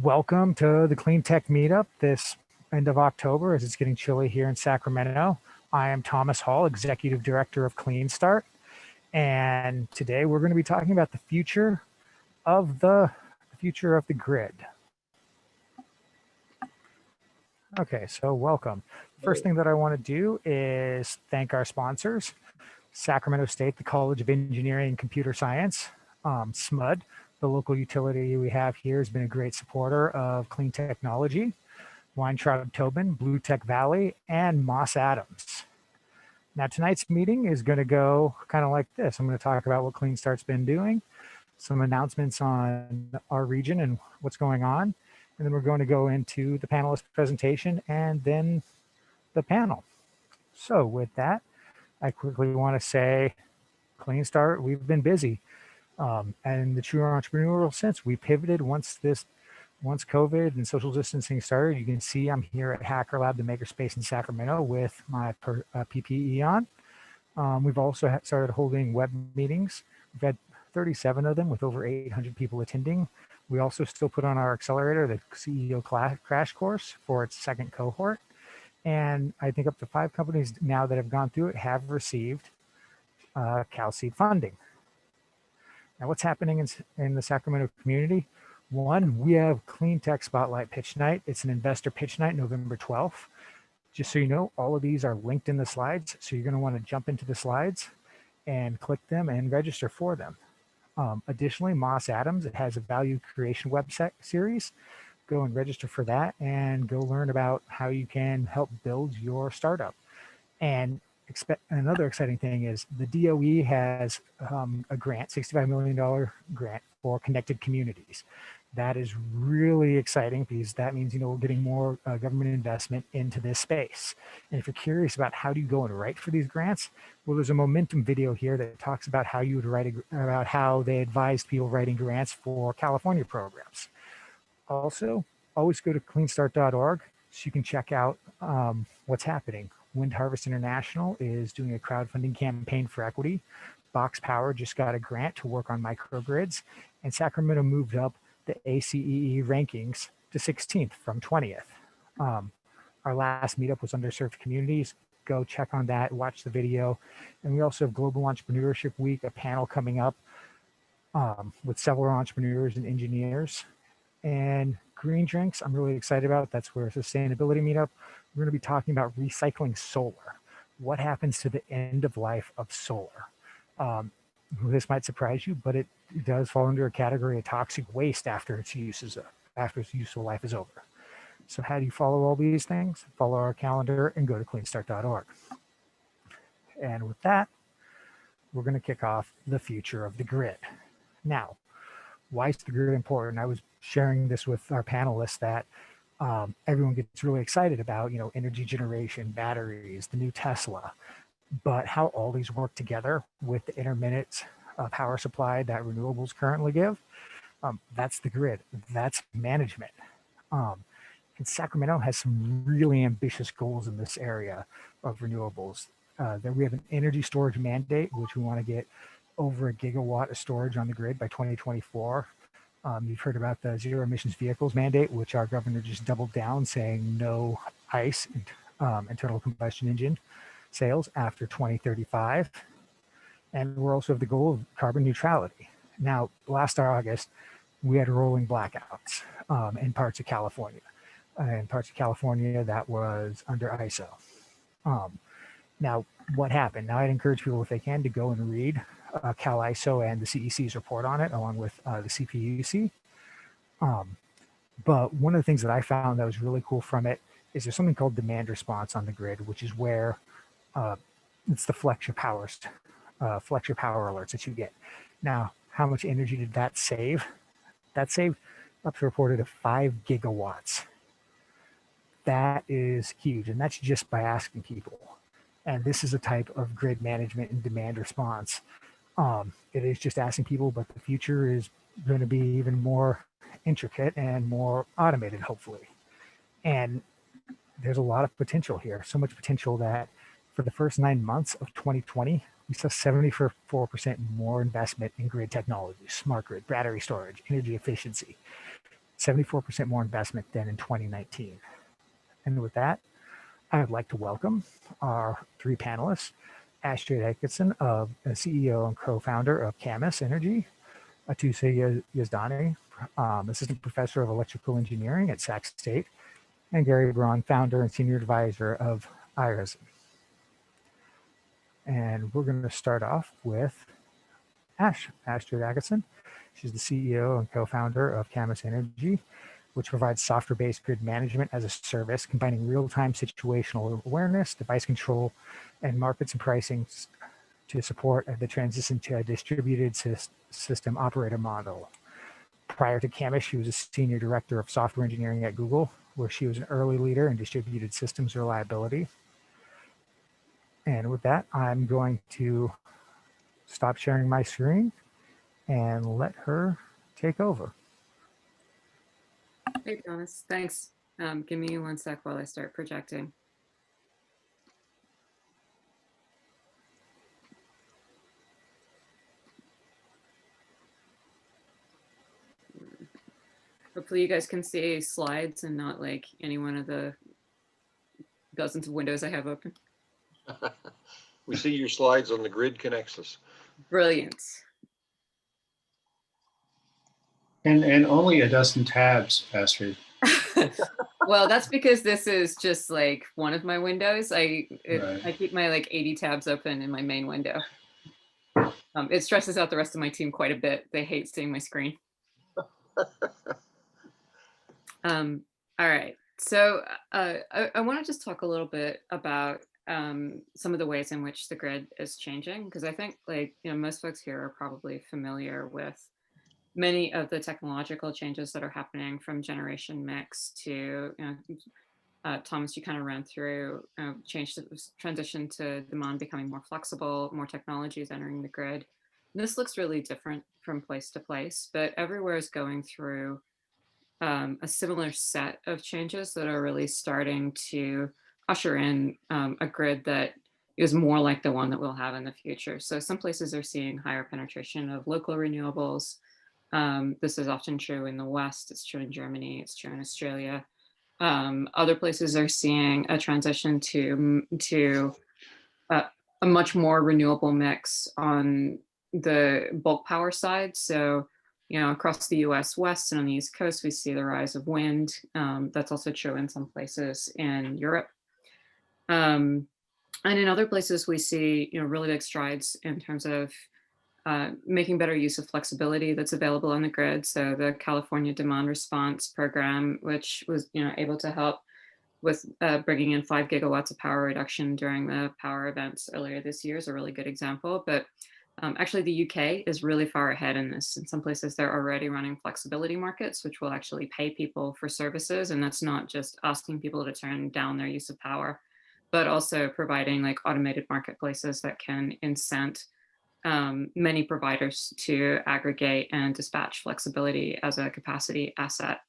Welcome to the Clean Tech Meetup this end of October as it's getting chilly here in Sacramento. I am Thomas Hall, Executive Director of CleanStart, and today we're going to be talking about the future of the grid. Okay, so welcome. First thing that I want to do is thank our sponsors, Sacramento State, the College of Engineering and Computer Science, SMUD, the local utility we have here, has been a great supporter of clean technology, Weintraub Tobin, Blue Tech Valley, and Moss Adams. Now tonight's meeting is going to go kind of like this. I'm going to talk about what CleanStart's been doing, some announcements on our region and what's going on, and then we're going to go into the panelist presentation and then the panel. So with that, I quickly want to say, CleanStart, we've been busy. And in the true entrepreneurial sense, we pivoted once COVID and social distancing started. You can see I'm here at Hacker Lab, the makerspace in Sacramento, with my PPE on. We've also started holding web meetings. We've had 37 of them with over 800 people attending. We also still put on our accelerator, the CEO crash course, for its second cohort. And I think up to 5 companies now that have gone through it have received Cal Seed funding. Now, what's happening in the Sacramento community? One, we have Clean Tech Spotlight Pitch Night. It's an investor pitch night, November 12th. Just so you know, all of these are linked in the slides. So you're going to want to jump into the slides and click them and register for them. Additionally, Moss Adams, it has a value creation website series. Go and register for that and go learn about how you can help build your startup. And another exciting thing is the DOE has a grant, $65 million grant for connected communities. That is really exciting because that means, we're getting more government investment into this space. And if you're curious about how do you go and write for these grants, well, there's a momentum video here that talks about how you would write, about how they advised people writing grants for California programs. Also, always go to cleanstart.org so you can check out what's happening. Wind Harvest International is doing a crowdfunding campaign for equity. Box Power just got a grant to work on microgrids, and Sacramento moved up the ACEE rankings to 16th from 20th. Our last meetup was underserved communities. Go check on that, watch the video. And we also have Global Entrepreneurship Week, a panel coming up with several entrepreneurs and engineers. And green drinks, I'm really excited about. That's where sustainability meetup. We're going to be talking about recycling solar. What happens to the end of life of solar? This might surprise you, but it does fall under a category of toxic waste after its useful life is over. So how do you follow all these things? Follow our calendar and go to cleanstart.org. And with that, we're going to kick off the future of the grid. Now, why is the grid important? I was sharing this with our panelists that everyone gets really excited about, energy generation, batteries, the new Tesla, but how all these work together with the intermittent power supply that renewables currently give. That's the grid. That's management. And Sacramento has some really ambitious goals in this area of renewables. That we have an energy storage mandate, which we want to get over 1 gigawatt of storage on the grid by 2024. You've heard about the zero emissions vehicles mandate, which our governor just doubled down, saying no ICE, internal combustion engine sales after 2035. And we're also have the goal of carbon neutrality. Now, last August, we had rolling blackouts in parts of California. In parts of California, that was under ISO. Now, what happened? Now, I'd encourage people, if they can, to go and read Cal ISO and the CEC's report on it, along with the CPUC. But one of the things that I found that was really cool from it is there's something called demand response on the grid, which is where it's the flex your power alerts that you get. Now, how much energy did that save? That saved up to reported of 5 gigawatts. That is huge, and that's just by asking people. And this is a type of grid management and demand response. It is just asking people, but the future is going to be even more intricate and more automated, hopefully. And there's a lot of potential here, so much potential that for the first 9 months of 2020, we saw 74% more investment in grid technology, smart grid, battery storage, energy efficiency. 74% more investment than in 2019. And with that, I would like to welcome our three panelists: Astrid Atkinson, CEO and co-founder of Camus Energy; Atousa Yazdani, assistant professor of electrical engineering at Sac State; and Gerry Braun, founder and senior advisor of IRESN. And we're going to start off with Astrid Atkinson. She's the CEO and co-founder of Camus Energy, which provides software-based grid management as a service, combining real-time situational awareness, device control, and markets and pricing to support the transition to a distributed system operator model. Prior to Camus, she was a senior director of software engineering at Google, where she was an early leader in distributed systems reliability. And with that, I'm going to stop sharing my screen and let her take over. Hey, Thomas, thanks. Give me 1 sec while I start projecting. Hopefully you guys can see slides and not like any one of the dozens of windows I have open. We see your slides on the grid connects. Brilliant. And only a dozen tabs, Astrid. Well, that's because this is just like one of my windows. I keep my like 80 tabs open in my main window. It stresses out the rest of my team quite a bit. They hate seeing my screen. All right. So I want to just talk a little bit about some of the ways in which the grid is changing, because I think most folks here are probably familiar with many of the technological changes that are happening from generation mix to, Thomas, you kind of ran through transition to demand becoming more flexible, more technologies entering the grid. And this looks really different from place to place, but everywhere is going through a similar set of changes that are really starting to usher in a grid that is more like the one that we'll have in the future. So some places are seeing higher penetration of local renewables. This is often true in the West, it's true in Germany, it's true in Australia. Other places are seeing a transition to a much more renewable mix on the bulk power side. So, across the US West and on the East Coast, we see the rise of wind. That's also true in some places in Europe. And in other places, we see, really big strides in terms of making better use of flexibility that's available on the grid. So the California Demand Response Program, which was able to help with bringing in 5 gigawatts of power reduction during the power events earlier this year, is a really good example. But actually, the UK is really far ahead in this. In some places, they're already running flexibility markets, which will actually pay people for services. And that's not just asking people to turn down their use of power, but also providing like automated marketplaces that can incent many providers to aggregate and dispatch flexibility as a capacity asset.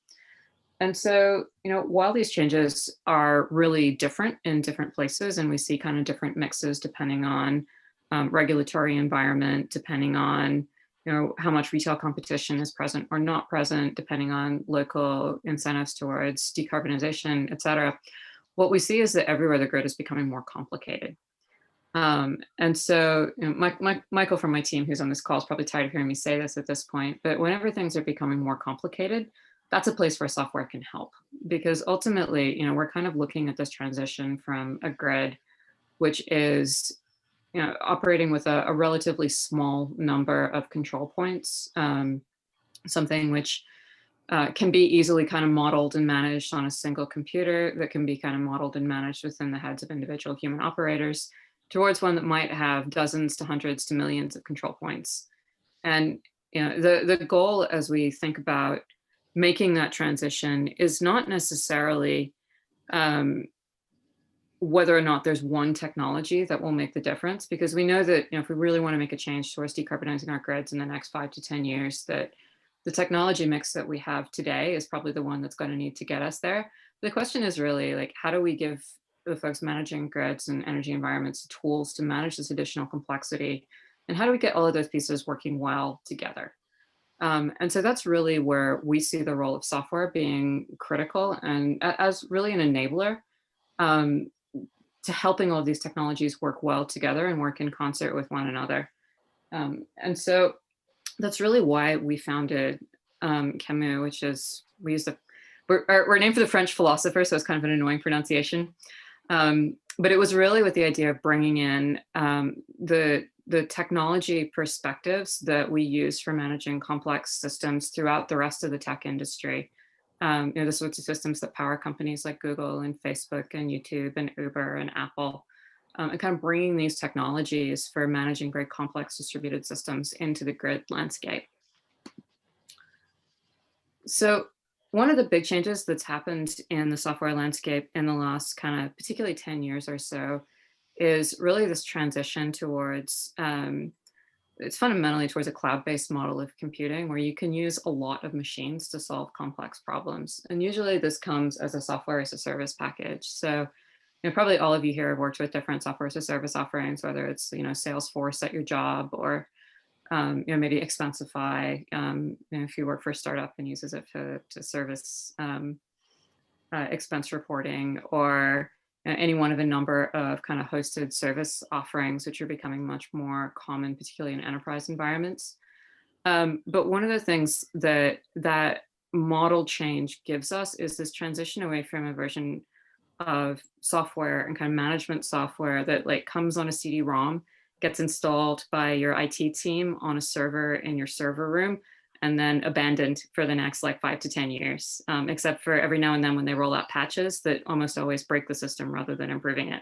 And so, while these changes are really different in different places, and we see kind of different mixes depending on regulatory environment, depending on how much retail competition is present or not present, depending on local incentives towards decarbonization, et cetera, what we see is that everywhere the grid is becoming more complicated. And so Michael from my team who's on this call is probably tired of hearing me say this at this point, but whenever things are becoming more complicated, that's a place where software can help, because ultimately, we're kind of looking at this transition from a grid, which is, operating with a relatively small number of control points, something which can be easily kind of modeled and managed on a single computer, that can be kind of modeled and managed within the heads of individual human operators, towards one that might have dozens to hundreds to millions of control points. And the goal as we think about making that transition is not necessarily whether or not there's one technology that will make the difference, because we know that if we really want to make a change towards decarbonizing our grids in the next 5 to 10 years, that the technology mix that we have today is probably the one that's going to need to get us there. The question is really like, how do we give the folks managing grids and energy environments tools to manage this additional complexity, and how do we get all of those pieces working well together? And so that's really where we see the role of software being critical and as really an enabler um, to helping all of these technologies work well together and work in concert with one another. And so that's really why we founded Camus, which is, we're named for the French philosopher, so it's kind of an annoying pronunciation. But it was really with the idea of bringing in the technology perspectives that we use for managing complex systems throughout the rest of the tech industry. The sorts of systems that power companies like Google and Facebook and YouTube and Uber and Apple, and kind of bringing these technologies for managing very complex distributed systems into the grid landscape. So one of the big changes that's happened in the software landscape in the last kind of particularly 10 years or so is really this transition towards, it's fundamentally towards a cloud-based model of computing where you can use a lot of machines to solve complex problems. And usually this comes as a software as a service package. So probably all of you here have worked with different software as a service offerings, whether it's Salesforce at your job or maybe Expensify, if you work for a startup and uses it to service expense reporting, or any one of a number of kind of hosted service offerings, which are becoming much more common, particularly in enterprise environments. But one of the things that model change gives us is this transition away from a version of software and kind of management software that like comes on a CD-ROM, gets installed by your IT team on a server in your server room, and then abandoned for the next like 5 to 10 years, except for every now and then when they roll out patches that almost always break the system rather than improving it.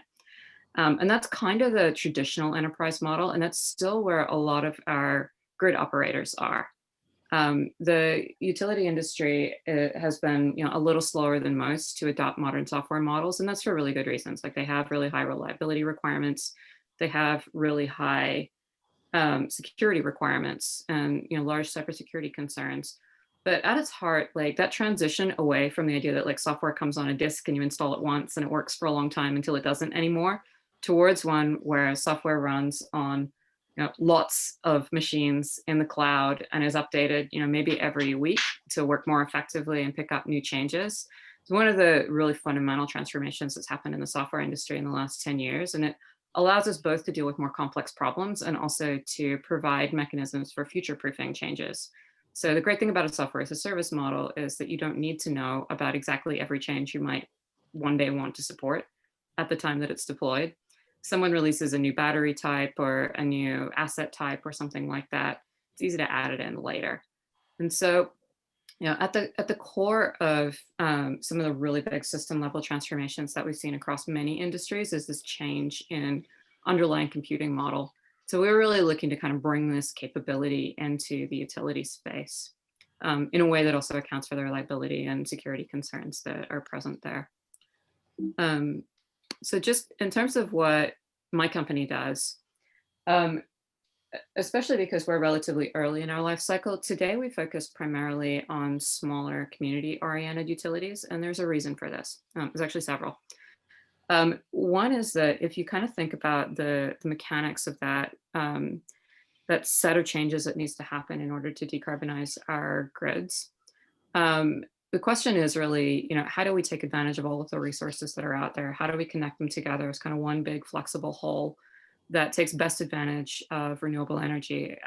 And that's kind of the traditional enterprise model, and that's still where a lot of our grid operators are. The utility industry has been a little slower than most to adopt modern software models, and that's for really good reasons. Like they have really high reliability requirements, they have really high security requirements and large cybersecurity concerns. But at its heart, like that transition away from the idea that like software comes on a disk and you install it once and it works for a long time until it doesn't anymore, towards one where software runs on lots of machines in the cloud and is updated maybe every week to work more effectively and pick up new changes. It's one of the really fundamental transformations that's happened in the software industry in the last 10 years. And it allows us both to deal with more complex problems and also to provide mechanisms for future-proofing changes. So the great thing about a software as a service model is that you don't need to know about exactly every change you might one day want to support at the time that it's deployed. Someone releases a new battery type or a new asset type or something like that, it's easy to add it in later. And so at the core of some of the really big system level transformations that we've seen across many industries is this change in underlying computing model. So we were really looking to kind of bring this capability into the utility space in a way that also accounts for the reliability and security concerns that are present there. So just in terms of what my company does, especially because we're relatively early in our life cycle, today we focus primarily on smaller community-oriented utilities, and there's a reason for this. There's actually several. One is that if you kind of think about the mechanics of that, that set of changes that needs to happen in order to decarbonize our grids, the question is really, how do we take advantage of all of the resources that are out there? How do we connect them together as kind of one big flexible whole that takes best advantage of renewable energy,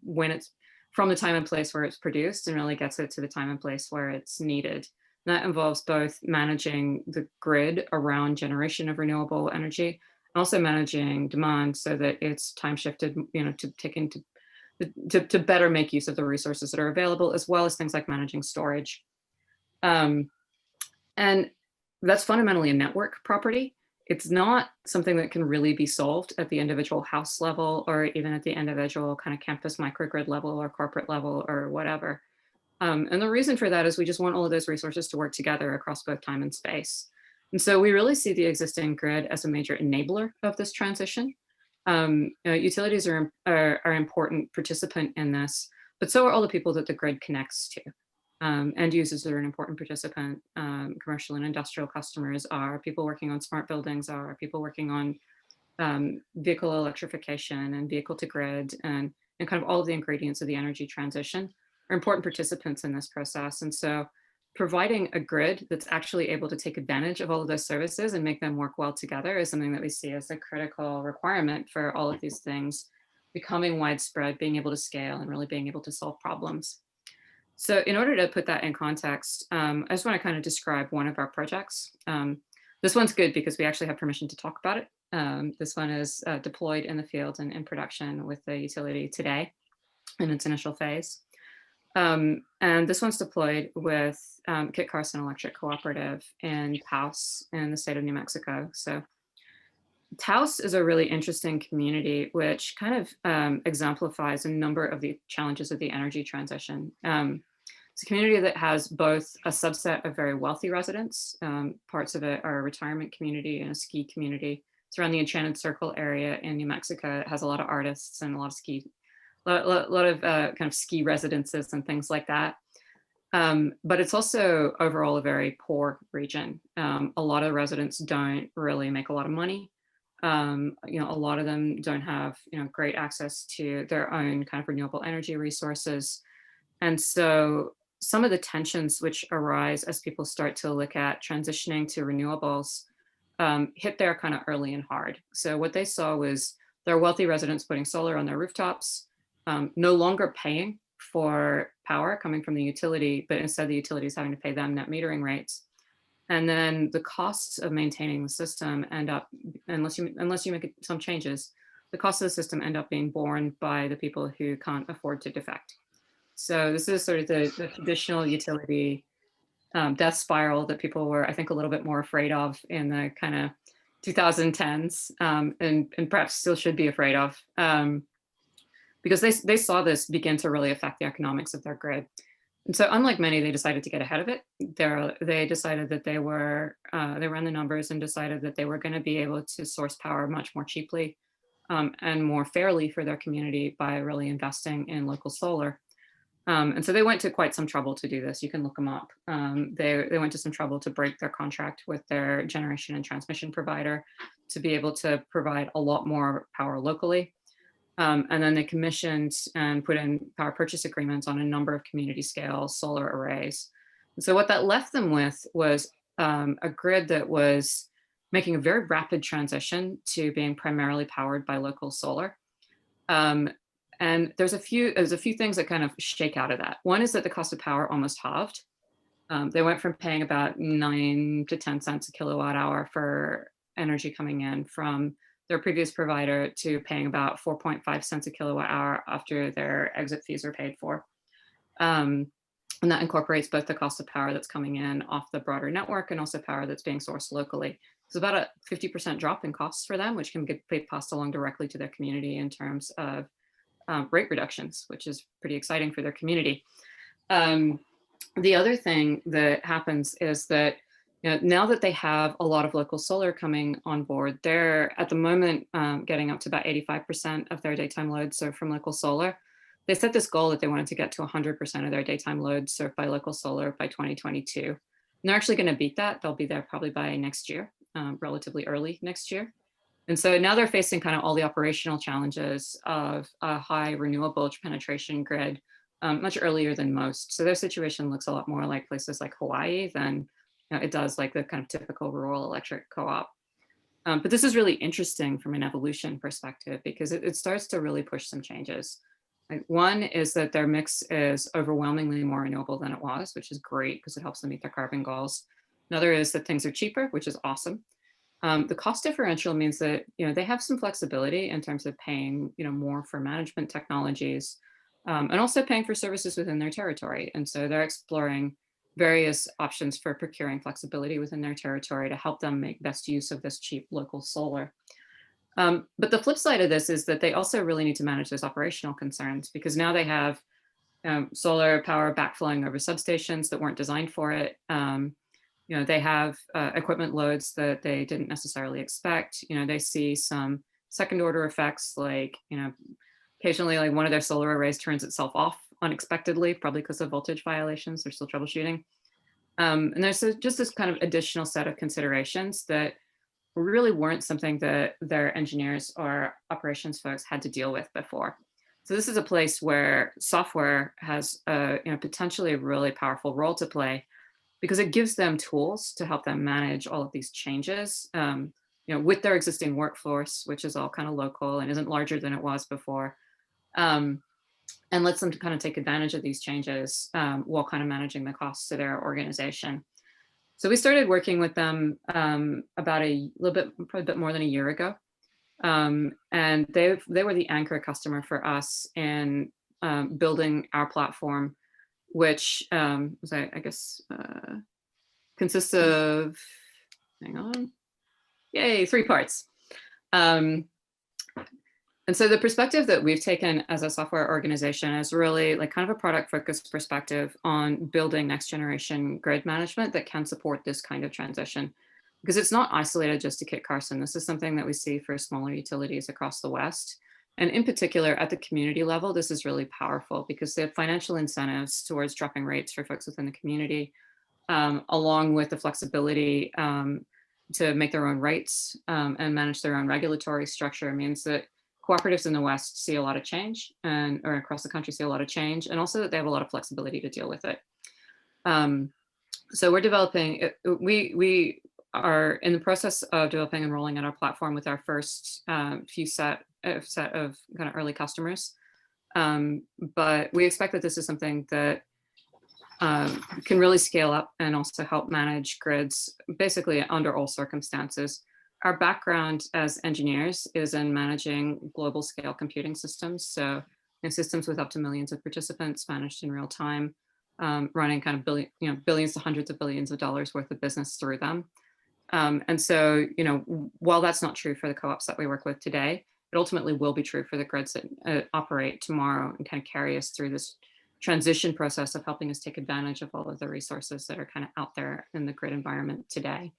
when it's from the time and place where it's produced and really gets it to the time and place where it's needed. And that involves both managing the grid around generation of renewable energy and also managing demand so that it's time shifted, to take into to better make use of the resources that are available, as well as things like managing storage. And that's fundamentally a network property. It's not something that can really be solved at the individual house level or even at the individual kind of campus microgrid level or corporate level or whatever. And the reason for that is we just want all of those resources to work together across both time and space. And so we really see the existing grid as a major enabler of this transition. Utilities are an important participant in this, but so are all the people that the grid connects to. End users are an important participant. Commercial and industrial customers are, people working on smart buildings are, people working on vehicle electrification and vehicle to grid and kind of all of the ingredients of the energy transition are important participants in this process. And so providing a grid that's actually able to take advantage of all of those services and make them work well together is something that we see as a critical requirement for all of these things becoming widespread, being able to scale, and really being able to solve problems. So in order to put that in context, I just want to kind of describe one of our projects. This one's good because we actually have permission to talk about it. This one is deployed in the field and in production with the utility today in its initial phase. And this one's deployed with Kit Carson Electric Cooperative in Taos in the state of New Mexico. So Taos is a really interesting community, which kind of exemplifies a number of the challenges of the energy transition. It's a community that has both a subset of very wealthy residents. Parts of it are a retirement community and a ski community. It's around the Enchanted Circle area in New Mexico. It has a lot of artists and a lot of kind of ski residences and things like that. But it's also overall a very poor region. A lot of residents don't really make a lot of money. A lot of them don't have, great access to their own kind of renewable energy resources. And so some of the tensions which arise as people start to look at transitioning to renewables hit there kind of early and hard. So what they saw was their wealthy residents putting solar on their rooftops, no longer paying for power coming from the utility, but instead the utility is having to pay them net metering rates. And then the costs of maintaining the system end up, unless you make some changes, the costs of the system end up being borne by the people who can't afford to defect. So this is sort of the traditional utility death spiral that people were, I think, a little bit more afraid of in the kind of 2010s, and perhaps still should be afraid of, because they saw this begin to really affect the economics of their grid. And so unlike many, they decided to get ahead of it. They decided that they ran the numbers and decided that they were going to be able to source power much more cheaply and more fairly for their community by really investing in local solar. And so they went to quite some trouble to do this. You can look them up. They went to some trouble to break their contract with their generation and transmission provider to be able to provide a lot more power locally. And then they commissioned and put in power purchase agreements on a number of community scale solar arrays. And so what that left them with was a grid that was making a very rapid transition to being primarily powered by local solar. And there's a few things that kind of shake out of that. One is that the cost of power almost halved. They went from paying about 9 to 10 cents a kilowatt hour for energy coming in from their previous provider to paying about 4.5 cents a kilowatt hour after their exit fees are paid for. And that incorporates both the cost of power that's coming in off the broader network and also power that's being sourced locally. It's about a 50% drop in costs for them, which can be passed along directly to their community in terms of rate reductions, which is pretty exciting for their community. The other thing that happens is that now that they have a lot of local solar coming on board, they're at the moment getting up to about 85% of their daytime load served from local solar. They set this goal that they wanted to get to 100% of their daytime load served by local solar by 2022. And they're actually going to beat that. They'll be there probably by next year, relatively early next year. And so now they're facing kind of all the operational challenges of a high renewable penetration grid much earlier than most. So their situation looks a lot more like places like Hawaii than it does like the kind of typical rural electric co-op. But this is really interesting from an evolution perspective because it starts to really push some changes. Like one is that their mix is overwhelmingly more renewable than it was, which is great because it helps them meet their carbon goals. Another is that things are cheaper, which is awesome. The cost differential means that they have some flexibility in terms of paying more for management technologies and also paying for services within their territory. And so they're exploring various options for procuring flexibility within their territory to help them make best use of this cheap local solar. But the flip side of this is that they also really need to manage those operational concerns because now they have solar power backflowing over substations that weren't designed for it. They have equipment loads that they didn't necessarily expect. They see some second order effects like, occasionally like one of their solar arrays turns itself off unexpectedly, probably because of voltage violations. They're still troubleshooting. And there's just this kind of additional set of considerations that really weren't something that their engineers or operations folks had to deal with before. So this is a place where software has a, potentially a really powerful role to play, because it gives them tools to help them manage all of these changes, with their existing workforce, which is all kind of local and isn't larger than it was before, and lets them to kind of take advantage of these changes while kind of managing the costs to their organization. So we started working with them about probably a bit more than a year ago. And they were the anchor customer for us in building our platform, which was, I guess, consists of, hang on, yay, 3 parts. And so the perspective that we've taken as a software organization is really like kind of a product focused perspective on building next generation grid management that can support this kind of transition. Because it's not isolated just to Kit Carson. This is something that we see for smaller utilities across the West. And in particular, at the community level, this is really powerful because they have financial incentives towards dropping rates for folks within the community, along with the flexibility to make their own rates and manage their own regulatory structure. Means that cooperatives in the West see a lot of change, or across the country see a lot of change, and also that they have a lot of flexibility to deal with it. So we're developing, we are in the process of developing and rolling out our platform with our first few set of kind of early customers. But we expect that this is something that can really scale up and also help manage grids basically under all circumstances. Our background as engineers is in managing global scale computing systems. So systems with up to millions of participants managed in real time, running kind of billions to hundreds of billions of dollars worth of business through them. And so, while that's not true for the co-ops that we work with today, it ultimately will be true for the grids that operate tomorrow and kind of carry us through this transition process of helping us take advantage of all of the resources that are kind of out there in the grid environment today.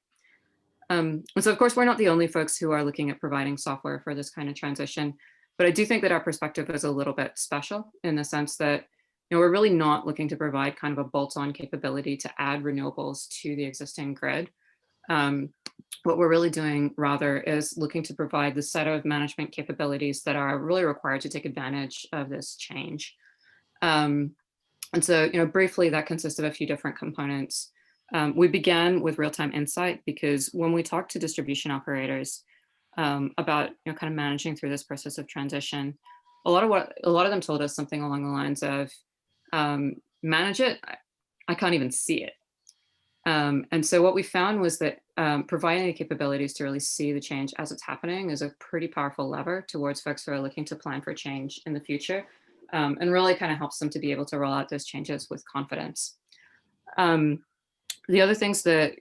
And so, of course, we're not the only folks who are looking at providing software for this kind of transition, but I do think that our perspective is a little bit special in the sense that we're really not looking to provide kind of a bolt-on capability to add renewables to the existing grid. What we're really doing rather is looking to provide the set of management capabilities that are really required to take advantage of this change. And so, briefly, that consists of a few different components. We began with real-time insight because when we talk to distribution operators about kind of managing through this process of transition, a lot of them told us something along the lines of, manage it, I can't even see it. And so what we found was that providing the capabilities to really see the change as it's happening is a pretty powerful lever towards folks who are looking to plan for change in the future, and really kind of helps them to be able to roll out those changes with confidence. The other things that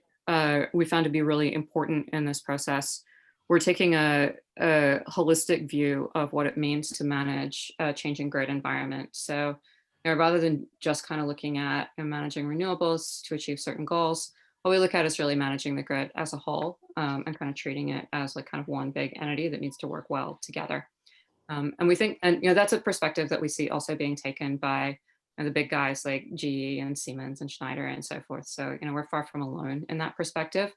we found to be really important in this process, we're taking a holistic view of what it means to manage a changing grid environment. So rather than just kind of looking at managing renewables to achieve certain goals, what we look at is really managing the grid as a whole, and kind of treating it as like kind of one big entity that needs to work well together. And we think, and that's a perspective that we see also being taken by the big guys like GE and Siemens and Schneider and so forth. So we're far from alone in that perspective,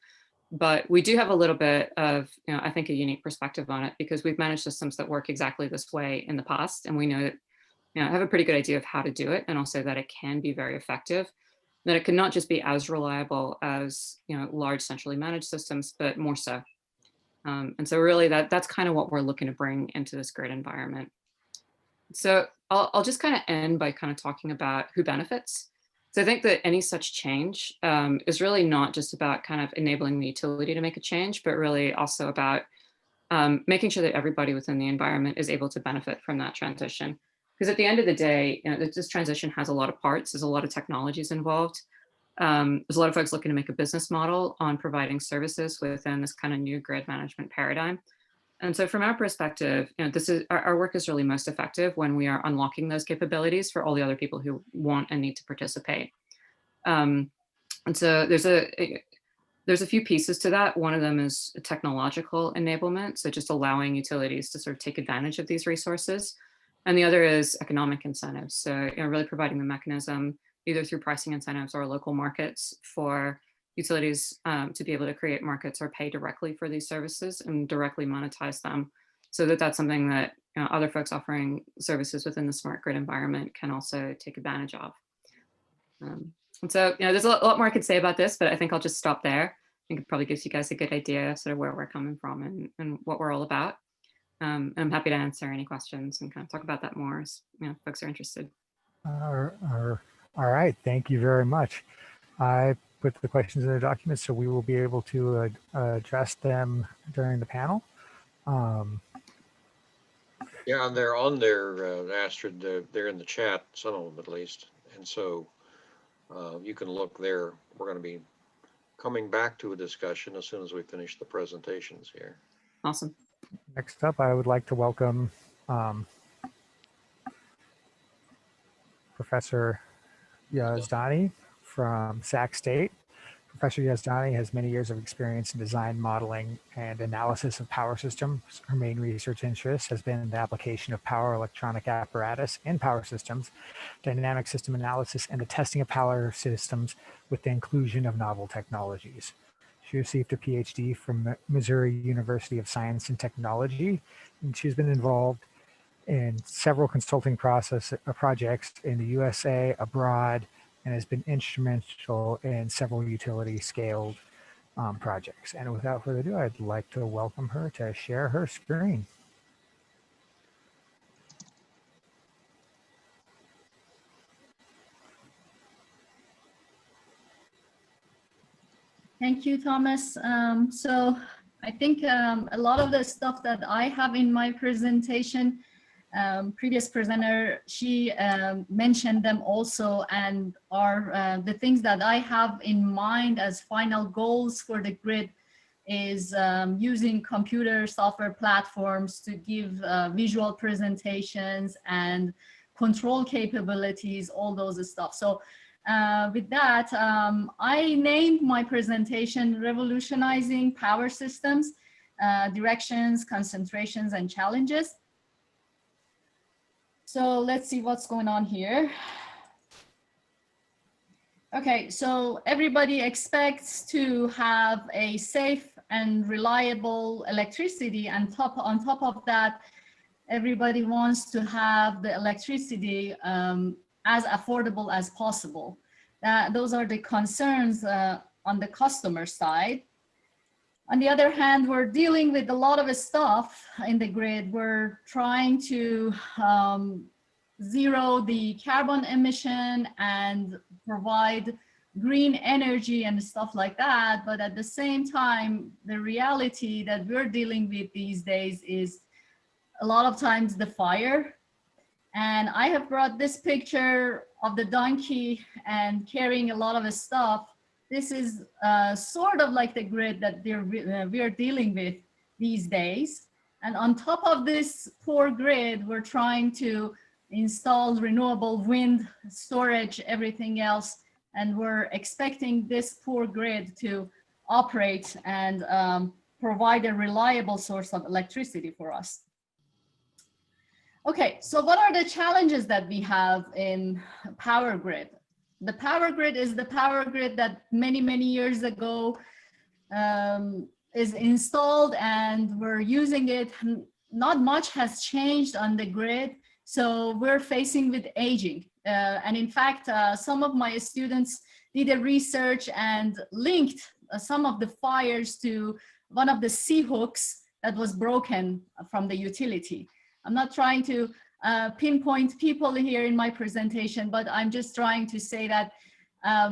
but we do have a little bit of I think a unique perspective on it because we've managed systems that work exactly this way in the past, and we know that have a pretty good idea of how to do it, and also that it can be very effective, that it can not just be as reliable as large centrally managed systems, but more so. And so really that's kind of what we're looking to bring into this grid environment. So I'll just kind of end by kind of talking about who benefits. So I think that any such change is really not just about kind of enabling the utility to make a change, but really also about making sure that everybody within the environment is able to benefit from that transition. Because at the end of the day, this transition has a lot of parts. There's a lot of technologies involved. There's a lot of folks looking to make a business model on providing services within this kind of new grid management paradigm. And so from our perspective, this is our work is really most effective when we are unlocking those capabilities for all the other people who want and need to participate. And so there's a few pieces to that. One of them is technological enablement, so just allowing utilities to sort of take advantage of these resources. And the other is economic incentives. So really providing the mechanism either through pricing incentives or local markets for utilities to be able to create markets or pay directly for these services and directly monetize them, so that that's something that other folks offering services within the smart grid environment can also take advantage of. And so, there's a lot more I could say about this, but I think I'll just stop there. I think it probably gives you guys a good idea of sort of where we're coming from and what we're all about. And I'm happy to answer any questions and kind of talk about that more as folks are interested. All right, thank you very much. I put the questions in the document, so we will be able to address them during the panel. Yeah, and they're on there, Astrid. They're in the chat, some of them at least. And so you can look there. We're going to be coming back to a discussion as soon as we finish the presentations here. Awesome. Next up, I would like to welcome Professor Yazdani from Sac State. Professor Yazdani has many years of experience in design, modeling, and analysis of power systems. Her main research interest has been the application of power electronic apparatus in power systems, dynamic system analysis, and the testing of power systems with the inclusion of novel technologies. She received her Ph.D. from Missouri University of Science and Technology, and she's been involved in several consulting projects in the USA, abroad, and has been instrumental in several utility scaled projects. And without further ado, I'd like to welcome her to share her screen. Thank you, Thomas. So I think a lot of the stuff that I have in my presentation, previous presenter, she mentioned them also, and are the things that I have in mind as final goals for the grid is using computer software platforms to give visual presentations and control capabilities, all those stuff. So with that, I named my presentation Revolutionizing Power Systems, Directions, Concentrations, and Challenges. So let's see what's going on here. Okay, so everybody expects to have a safe and reliable electricity, and on top of that, everybody wants to have the electricity as affordable as possible. Those are the concerns on the customer side. On the other hand, we're dealing with a lot of stuff in the grid. We're trying to zero the carbon emission and provide green energy and stuff like that. But at the same time, the reality that we're dealing with these days is a lot of times the fire. And I have brought this picture of the donkey and carrying a lot of stuff. This is sort of like the grid that we're dealing with these days. And on top of this poor grid, we're trying to install renewable wind, storage, everything else. And we're expecting this poor grid to operate and provide a reliable source of electricity for us. Okay, so what are the challenges that we have in power grid? The power grid is the power grid that many, many years ago is installed, and we're using it. Not much has changed on the grid, so we're facing with aging. And in fact, some of my students did a research and linked some of the fires to one of the C-hooks that was broken from the utility. I'm not trying to pinpoint people here in my presentation, but I'm just trying to say that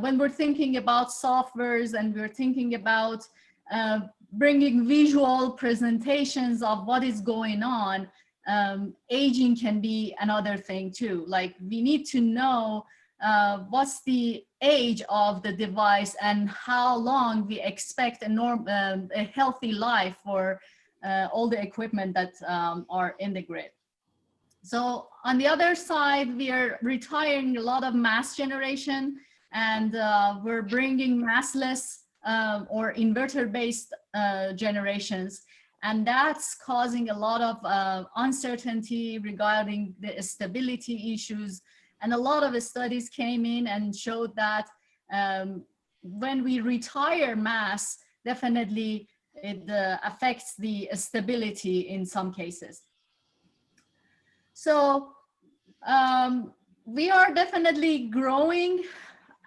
when we're thinking about softwares and we're thinking about bringing visual presentations of what is going on, aging can be another thing too. Like, we need to know what's the age of the device and how long we expect a healthy life for all the equipment that are in the grid. So on the other side, we are retiring a lot of mass generation, and we're bringing massless or inverter-based generations. And that's causing a lot of uncertainty regarding the stability issues. And a lot of studies came in and showed that when we retire mass, definitely it affects the stability in some cases. So we are definitely growing,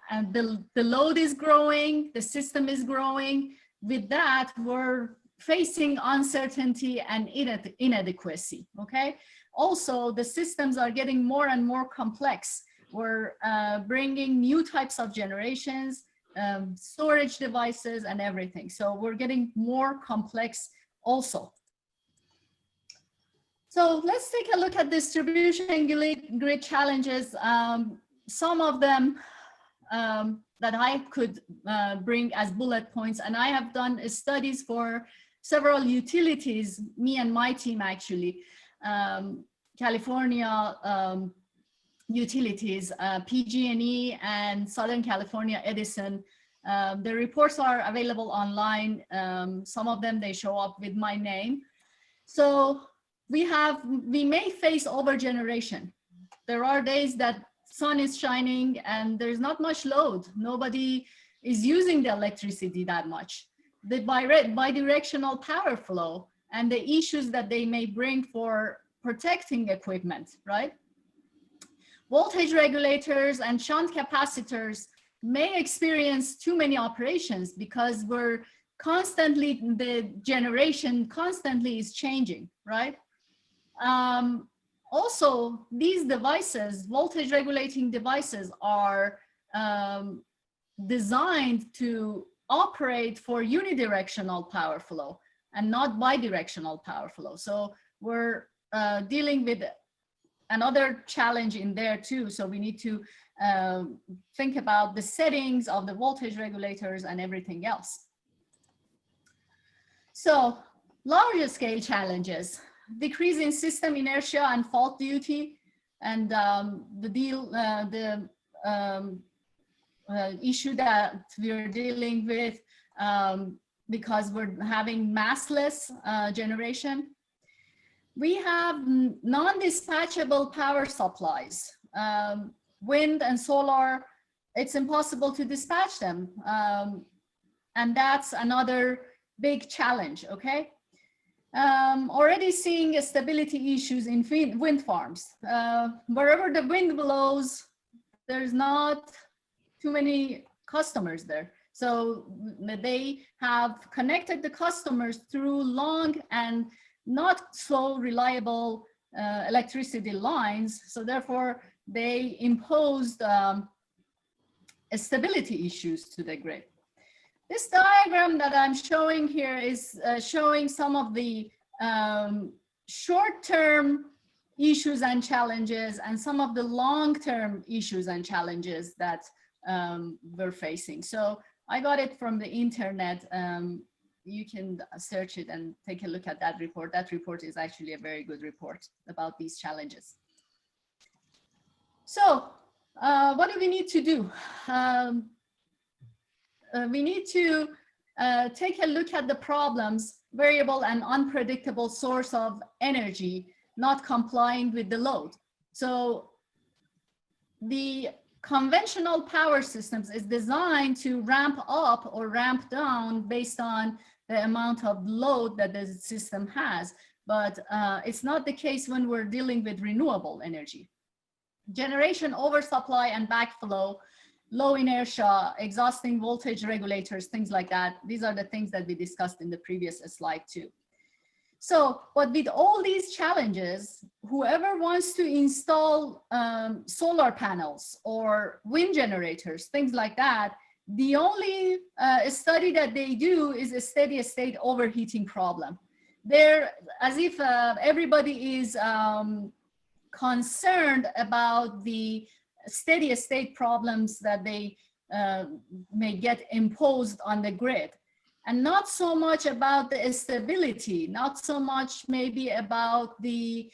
and the load is growing, the system is growing. With that, we're facing uncertainty and inadequacy, okay? Also, the systems are getting more and more complex. We're bringing new types of generations, storage devices and everything. So we're getting more complex also. So let's take a look at distribution grid challenges. Some of them that I could bring as bullet points, and I have done studies for several utilities, me and my team actually, California utilities, PG&E and Southern California Edison. The reports are available online. Some of them, they show up with my name. So we may face overgeneration. There are days that sun is shining and there's not much load. Nobody is using the electricity that much. The bidirectional power flow and the issues that they may bring for protecting equipment, right? Voltage regulators and shunt capacitors may experience too many operations because the generation constantly is changing, right? Also, these devices, voltage regulating devices, are designed to operate for unidirectional power flow and not bidirectional power flow. So we're dealing with another challenge in there too. So we need to think about the settings of the voltage regulators and everything else. So larger scale challenges, decrease in system inertia and fault duty, and the issue that we're dealing with because we're having massless generation. We have non-dispatchable power supplies. Wind and solar, it's impossible to dispatch them. And that's another big challenge, okay? Already seeing stability issues in wind farms. Wherever the wind blows, there's not too many customers there. So they have connected the customers through long and not so reliable electricity lines. So therefore, they imposed stability issues to the grid. This diagram that I'm showing here is showing some of the short-term issues and challenges and some of the long-term issues and challenges that we're facing. So I got it from the internet. You can search it and take a look at that report. That report is actually a very good report about these challenges. So what do we need to do? We need to take a look at the problems, variable and unpredictable source of energy not complying with the load. So the conventional power systems is designed to ramp up or ramp down based on the amount of load that the system has, but it's not the case when we're dealing with renewable energy. Generation oversupply and backflow, low inertia, exhausting voltage regulators, things like that. These are the things that we discussed in the previous slide too. So, but with all these challenges, whoever wants to install solar panels or wind generators, things like that, the only study that they do is a steady state overheating problem. They're as if everybody is concerned about the steady state problems that they may get imposed on the grid, and not so much about the stability, not so much maybe about the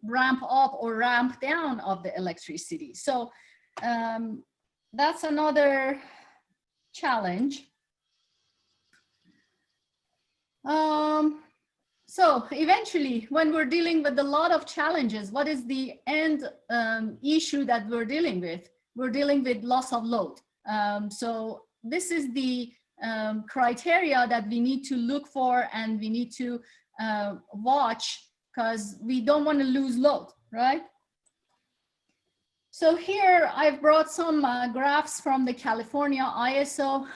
ramp up or ramp down of the electricity. So that's another challenge. So eventually, when we're dealing with a lot of challenges, what is the end issue that we're dealing with? We're dealing with loss of load. So this is the criteria that we need to look for, and we need to watch because we don't want to lose load, right? So here I've brought some graphs from the California ISO.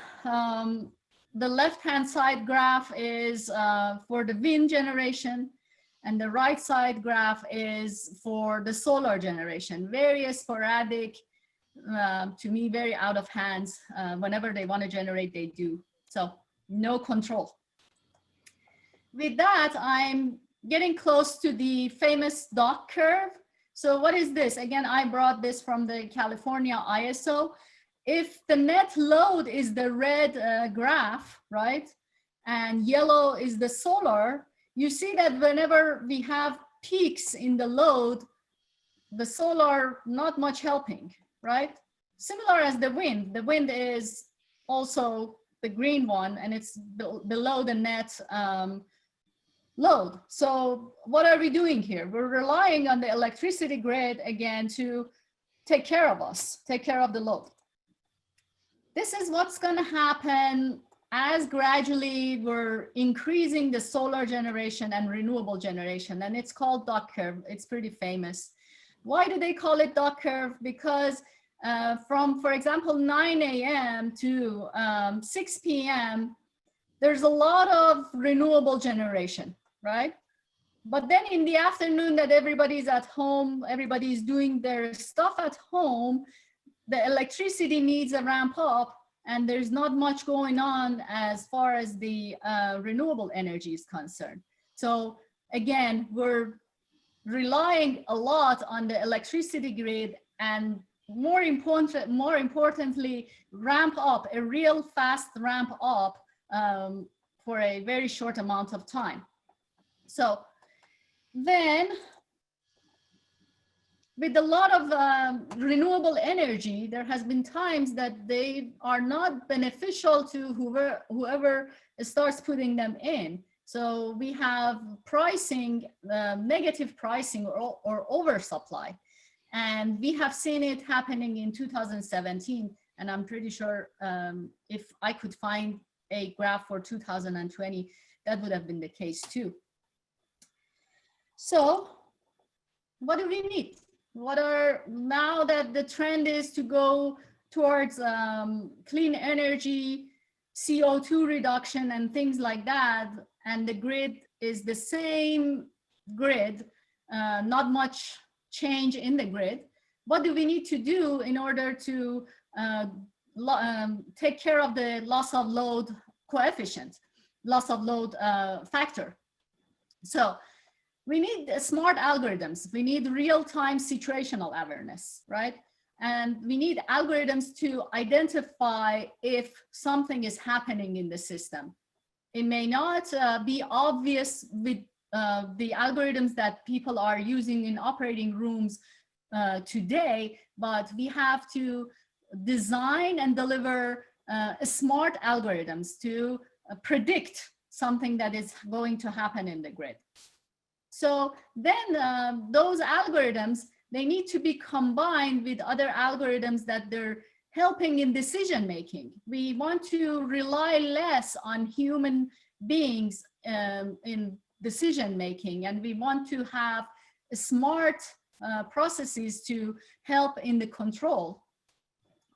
The left-hand side graph is for the wind generation, and the right side graph is for the solar generation. Very sporadic, to me, very out of hands. Whenever they want to generate, they do. So no control. With that, I'm getting close to the famous dot curve. So what is this? Again, I brought this from the California ISO. If the net load is the red graph, right, and yellow is the solar, you see that whenever we have peaks in the load, the solar not much helping, right? Similar as the wind. The wind is also the green one, and it's below the net load. So what are we doing here? We're relying on the electricity grid again to take care of us, take care of the load. This is what's going to happen as gradually we're increasing the solar generation and renewable generation, and it's called dot curve. It's pretty famous. Why do they call it dot curve? Because from, for example, 9 a.m. to 6 p.m., there's a lot of renewable generation, right? But then in the afternoon that everybody's at home, everybody's doing their stuff at home, the electricity needs a ramp up, and there's not much going on as far as the renewable energy is concerned. So again, we're relying a lot on the electricity grid, and more importantly, ramp up, a real fast ramp up for a very short amount of time. So then, with a lot of renewable energy, there has been times that they are not beneficial to whoever starts putting them in. So we have pricing, negative pricing or oversupply. And we have seen it happening in 2017. And I'm pretty sure if I could find a graph for 2020, that would have been the case too. So what do we need? Now that the trend is to go towards clean energy, CO2 reduction and things like that, and the grid is the same grid, not much change in the grid, what do we need to do in order to take care of the loss of load coefficient, loss of load factor? So we need smart algorithms. We need real-time situational awareness, right? And we need algorithms to identify if something is happening in the system. It may not be obvious with the algorithms that people are using in operating rooms today, but we have to design and deliver smart algorithms to predict something that is going to happen in the grid. So then those algorithms, they need to be combined with other algorithms that they're helping in decision making. We want to rely less on human beings in decision making, and we want to have smart processes to help in the control.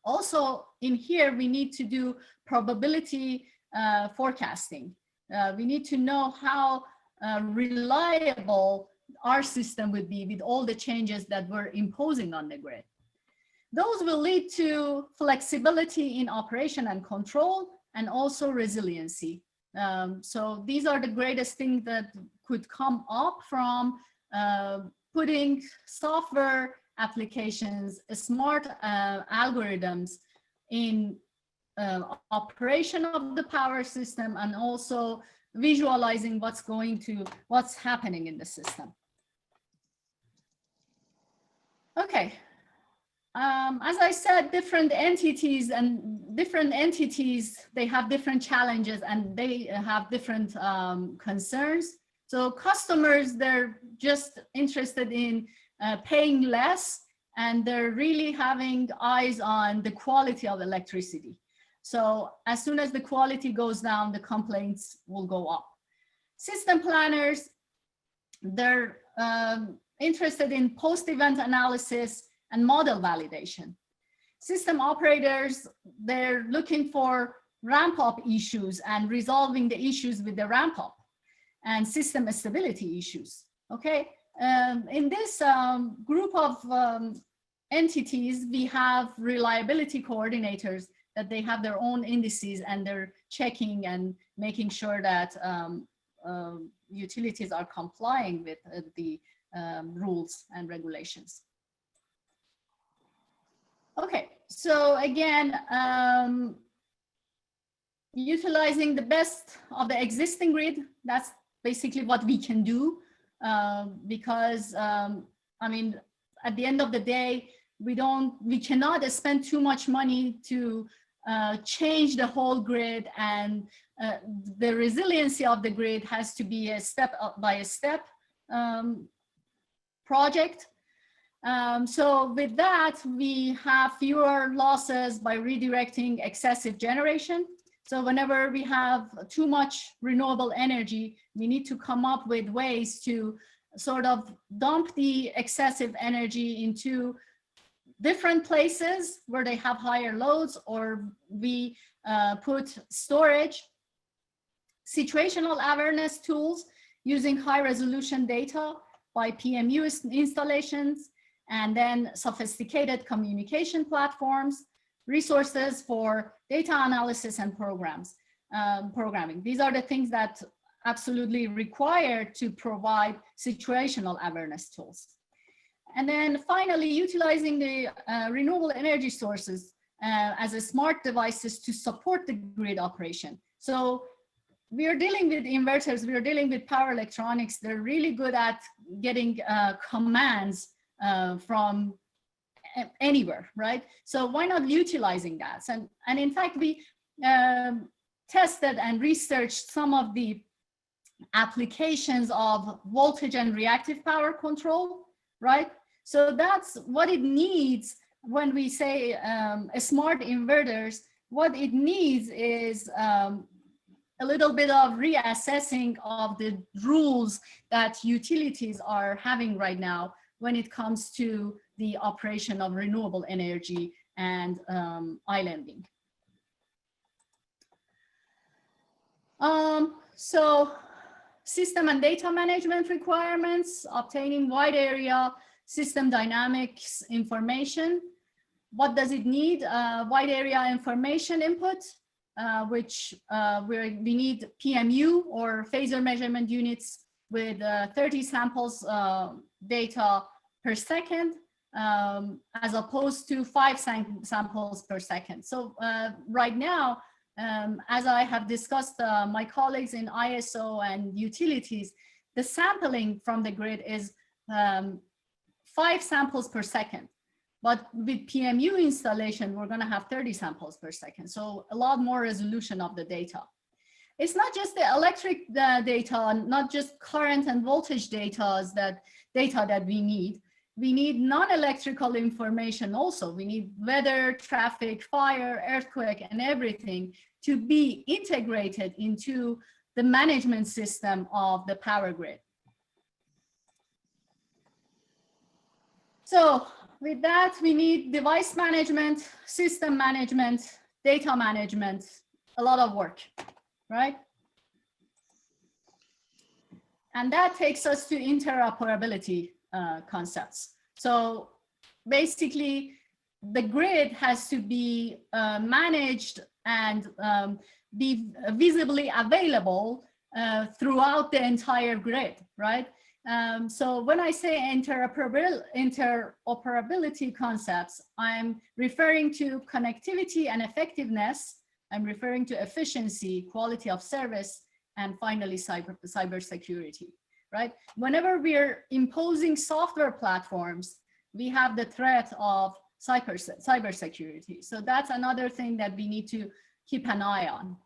Also in here, we need to do probability forecasting. We need to know how reliable our system would be with all the changes that we're imposing on the grid. Those will lead to flexibility in operation and control, and also resiliency. So these are the greatest things that could come up from putting software applications, smart algorithms in operation of the power system, and also visualizing what's happening in the system. Okay. As I said, different entities, they have different challenges and they have different concerns. So customers, they're just interested in paying less, and they're really having eyes on the quality of electricity. So as soon as the quality goes down, the complaints will go up. System planners, they're interested in post-event analysis and model validation. System operators, they're looking for ramp-up issues and resolving the issues with the ramp-up and system stability issues, okay? In this group of entities, we have reliability coordinators that they have their own indices and they're checking and making sure that utilities are complying with the rules and regulations. Okay, so again, utilizing the best of the existing grid, that's basically what we can do because, I mean, at the end of the day, we cannot spend too much money to change the whole grid, and the resiliency of the grid has to be a step by step project. So with that, we have fewer losses by redirecting excessive generation. So whenever we have too much renewable energy, we need to come up with ways to sort of dump the excessive energy into different places where they have higher loads, or we put storage, situational awareness tools using high resolution data by PMU installations, and then sophisticated communication platforms, resources for data analysis and programming. These are the things that absolutely required to provide situational awareness tools. And then finally, utilizing the renewable energy sources as a smart devices to support the grid operation. So we are dealing with inverters, we are dealing with power electronics. They're really good at getting commands from anywhere, right? So why not utilizing that? And in fact, we tested and researched some of the applications of voltage and reactive power control, right? So that's what it needs when we say smart inverters. What it needs is a little bit of reassessing of the rules that utilities are having right now when it comes to the operation of renewable energy and islanding. So system and data management requirements, obtaining wide area system dynamics information. What does it need? Wide area information input, which we need PMU or phasor measurement units with 30 samples data per second, as opposed to 5 samples per second. So right now, as I have discussed my colleagues in ISO and utilities, the sampling from the grid is 5 samples per second. But with PMU installation, we're going to have 30 samples per second. So a lot more resolution of the data. It's not just the electric data, not just current and voltage data that we need. We need non-electrical information also. We need weather, traffic, fire, earthquake, and everything to be integrated into the management system of the power grid. So with that, we need device management, system management, data management, a lot of work, right? And that takes us to interoperability concepts. So basically, the grid has to be managed and be visibly available throughout the entire grid, right? So when I say interoperability concepts, I'm referring to connectivity and effectiveness. I'm referring to efficiency, quality of service, and finally cybersecurity, right? Whenever we're imposing software platforms, we have the threat of cybersecurity. So that's another thing that we need to keep an eye on.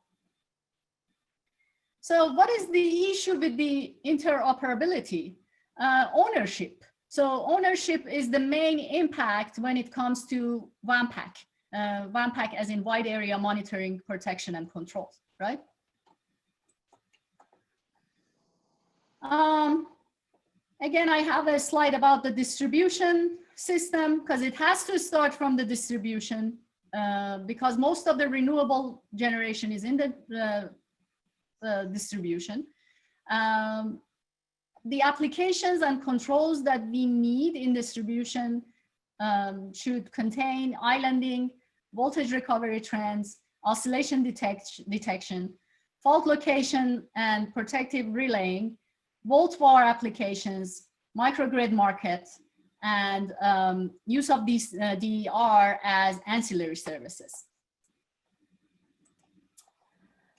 So what is the issue with the interoperability? Ownership. So ownership is the main impact when it comes to WAMPAC. WAMPAC as in wide area monitoring, protection, and control, right? Again, I have a slide about the distribution system because it has to start from the distribution because most of the renewable generation is in the distribution. The applications and controls that we need in distribution should contain islanding, voltage recovery trends, oscillation detection, fault location and protective relaying, volt var applications, microgrid market, and use of these DER as ancillary services.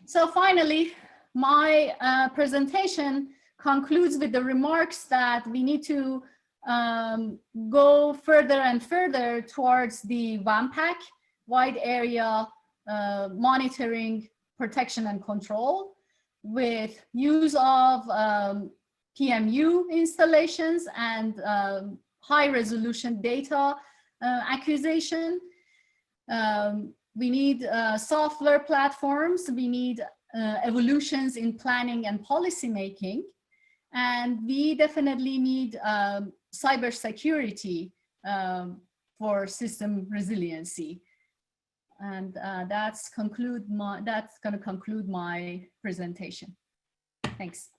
So finally, my presentation concludes with the remarks that we need to go further and further towards the WAMPAC, wide area monitoring, protection and control, with use of PMU installations and high resolution data acquisition. We need software platforms, we need evolutions in planning and policy making, and we definitely need cybersecurity for system resiliency. And that's going to conclude my presentation. Thanks.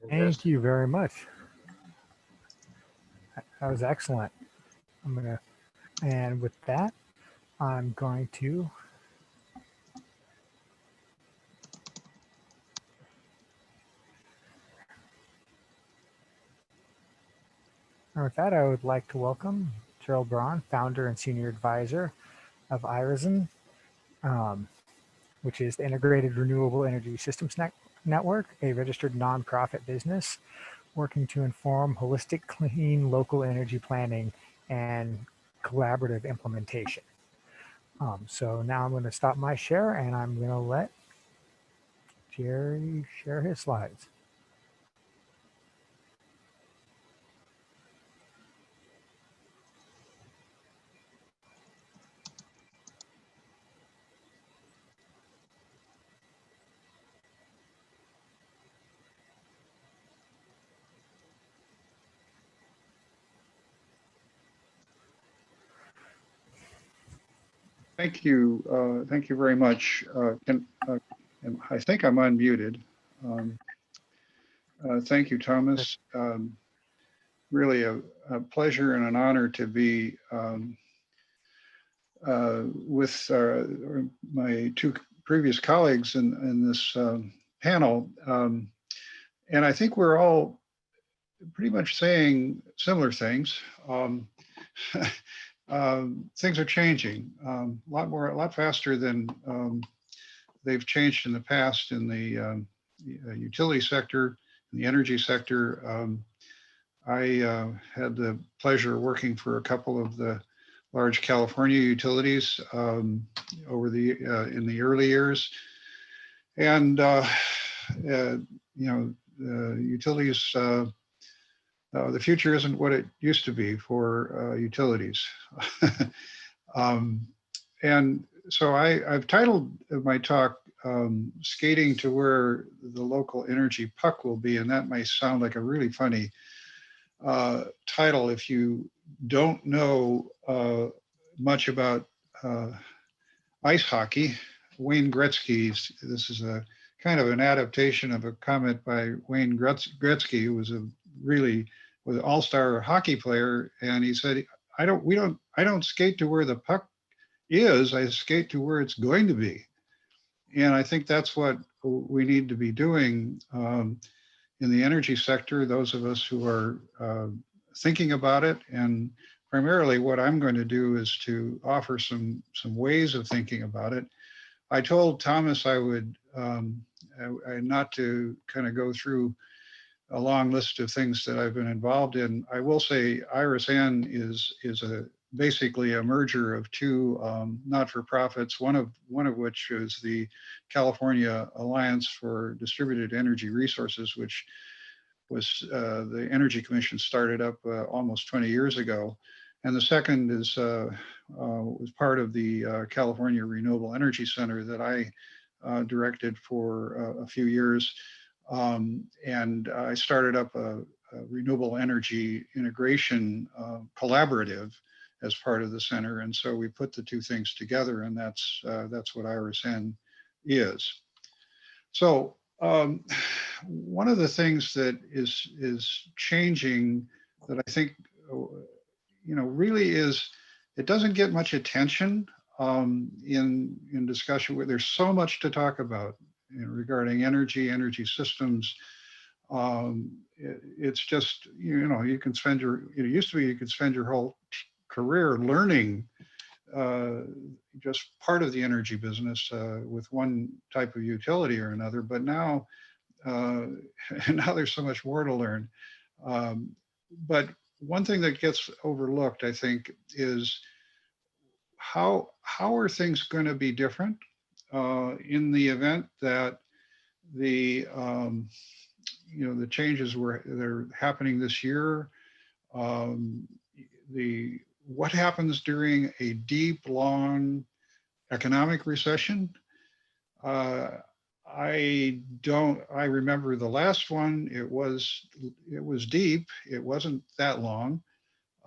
Thank you very much. That was excellent. And with that, I'm going to I would like to welcome Gerry Braun, founder and senior advisor of IRESN, which is the Integrated Renewable Energy Systems Network, a registered nonprofit business working to inform holistic, clean local energy planning and collaborative implementation. So now I'm going to stop my share and I'm going to let Gerry share his slides. Thank you. Thank you very much. I think I'm unmuted. Thank you, Thomas. Really a pleasure and an honor to be with my two previous colleagues in this panel. And I think we're all pretty much saying similar things. Things are changing a lot faster than they've changed in the past in the utility sector, in the energy sector. I had the pleasure of working for a couple of the large California utilities over in the early years, and utilities. The future isn't what it used to be for utilities. And so I've titled my talk, Skating to Where the Local Energy Puck Will Be, and that might sound like a really funny title if you don't know much about ice hockey. Wayne Gretzky, this is a kind of an adaptation of a comment by Wayne Gretzky, who was was an all-star hockey player, and he said, I don't skate to where the puck is, I skate to where it's going to be. And I think that's what we need to be doing in the energy sector, those of us who are thinking about it. And primarily what I'm going to do is to offer some ways of thinking about it. I told Thomas I would not to kind of go through a long list of things that I've been involved in. I will say IRESN is basically a merger of two not-for-profits, one of which is the California Alliance for Distributed Energy Resources, which was the Energy Commission started up almost 20 years ago. And the second is was part of the California Renewable Energy Center that I directed for a few years. And I started up a Renewable Energy Integration Collaborative as part of the center. And so we put the two things together, and that's what IRESN is. So one of the things that is changing that I think, really is, it doesn't get much attention in discussion where there's so much to talk about regarding energy systems. It's just, you can spend it used to be you could spend your whole career learning just part of the energy business with one type of utility or another, but now now there's so much more to learn. But one thing that gets overlooked, I think, is how are things going to be different in the event that the the changes that are happening this year, what happens during a deep, long economic recession. I remember the last one, it was deep, it wasn't that long.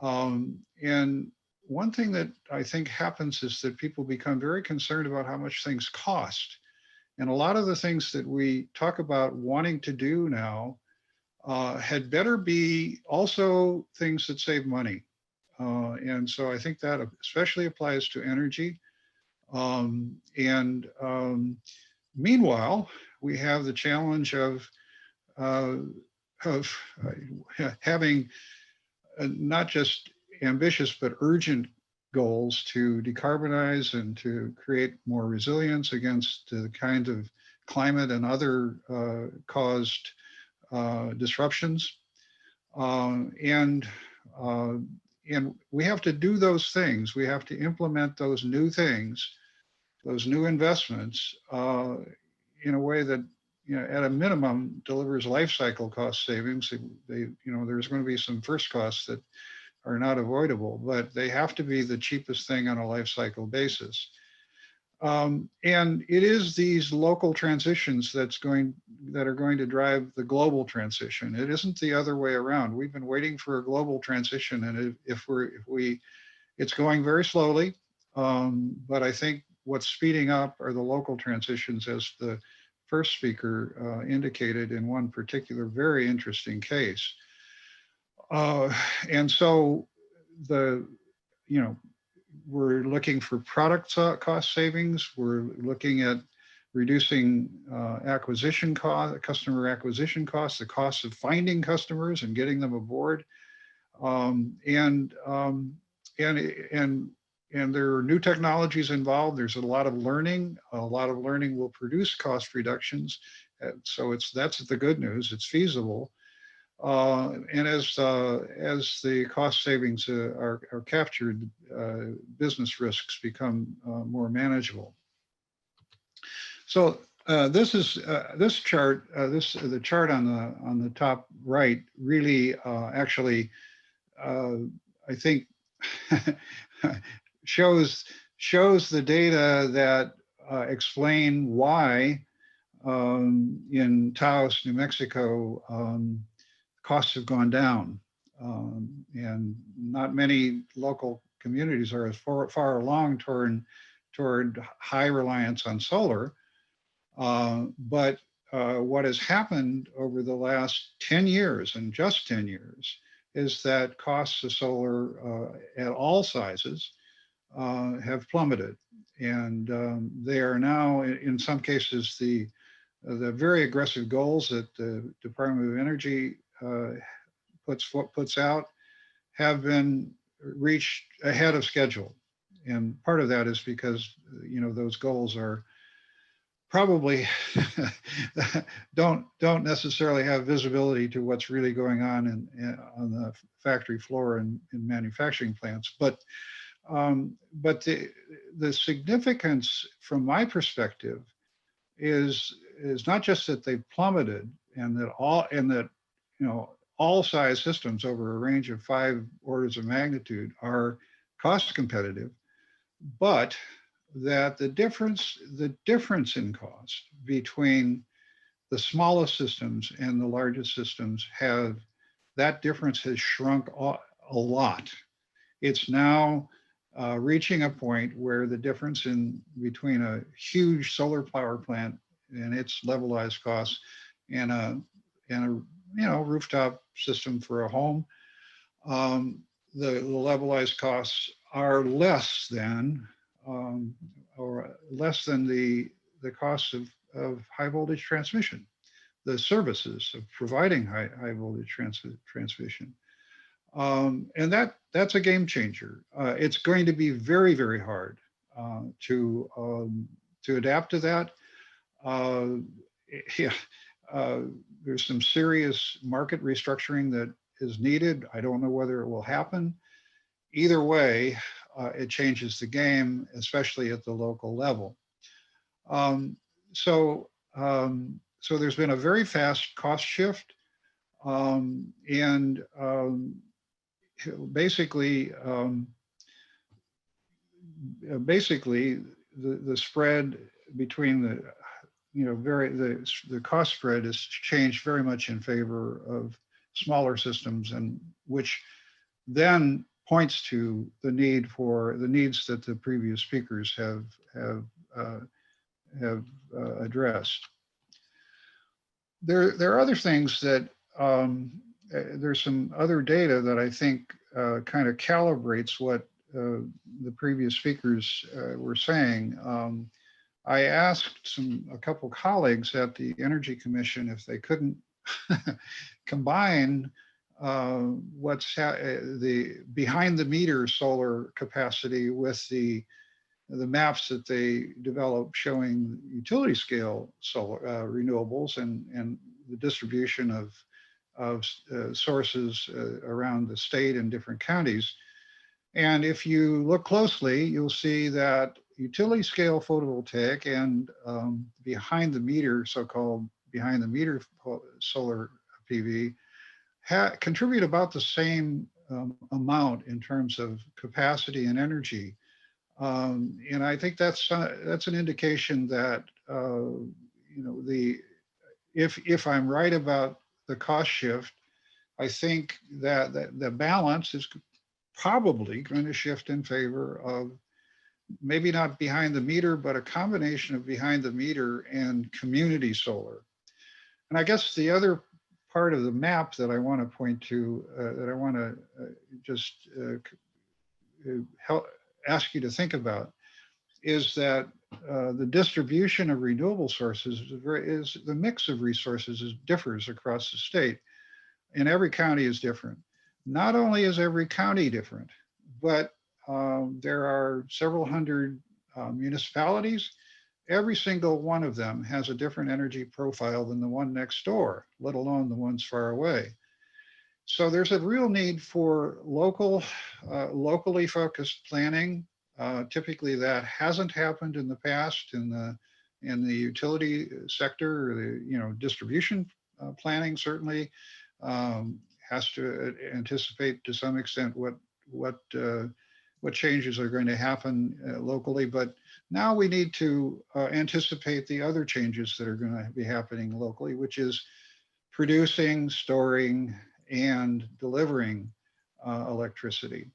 And one thing that I think happens is that people become very concerned about how much things cost. And a lot of the things that we talk about wanting to do now had better be also things that save money. And so I think that especially applies to energy. Meanwhile, we have the challenge of having not just ambitious but urgent goals to decarbonize and to create more resilience against the kind of climate and other caused disruptions. And we have to do those things. We have to implement those new things, those new investments in a way that, at a minimum delivers life cycle cost savings. There's going to be some first costs that are not avoidable, but they have to be the cheapest thing on a life cycle basis. And it is these local transitions that are going to drive the global transition. It isn't the other way around. We've been waiting for a global transition, and it's going very slowly. But I think what's speeding up are the local transitions, as the first speaker indicated in one particular very interesting case. And so we're looking for product cost savings. We're looking at reducing customer acquisition costs, the cost of finding customers and getting them aboard. And there are new technologies involved. There's a lot of learning. A lot of learning will produce cost reductions. So that's the good news. It's feasible. And as the cost savings are captured, business risks become more manageable. So this chart, the chart on the top right, really actually, I think, shows the data that explain why in Taos, New Mexico, costs have gone down, and not many local communities are as far along toward high reliance on solar. But what has happened over the last 10 years, and just 10 years, is that costs of solar at all sizes have plummeted. And they are now, in some cases, the very aggressive goals that the Department of Energy puts out have been reached ahead of schedule. And part of that is because, those goals are probably don't necessarily have visibility to what's really going on on the factory floor and in manufacturing plants. But the significance from my perspective is not just that they plummeted and that all size systems over a range of 5 orders of magnitude are cost competitive, but that the difference in cost between the smallest systems and the largest systems have that difference has shrunk a lot. It's now reaching a point where the difference in between a huge solar power plant and its levelized costs and a rooftop system for a home, the levelized costs are less than the cost of high voltage transmission, the services of providing high voltage transmission. And that's a game changer. It's going to be very, very hard to adapt to that. Yeah, there's some serious market restructuring that is needed. I don't know whether it will happen. Either way, it changes the game, especially at the local level. So there's been a very fast cost shift, and basically the spread between the cost spread has changed very much in favor of smaller systems, and which then points to the needs that the previous speakers have addressed. There are other things that there's some other data that I think kind of calibrates what the previous speakers were saying. I asked a couple colleagues at the Energy Commission if they couldn't combine the behind the meter solar capacity with the maps that they developed showing utility scale solar renewables and the distribution of sources around the state and different counties. And if you look closely, you'll see that utility scale photovoltaic and behind the meter, so-called behind the meter solar PV, contribute about the same amount in terms of capacity and energy. And I think that's an indication that if I'm right about the cost shift, I think that the balance is probably going to shift in favor of maybe not behind the meter, but a combination of behind the meter and community solar. And I guess the other part of the map that I want to point to, that I want to just ask you to think about, is that the distribution of renewable sources is the mix of resources differs across the state, and every county is different. Not only is every county different, but there are several hundred municipalities. Every single one of them has a different energy profile than the one next door, let alone the ones far away. So there's a real need for locally focused planning. Typically that hasn't happened in the past in the utility sector, or the distribution planning certainly has to anticipate to some extent what changes are going to happen locally. But now we need to anticipate the other changes that are going to be happening locally, which is producing, storing, and delivering electricity.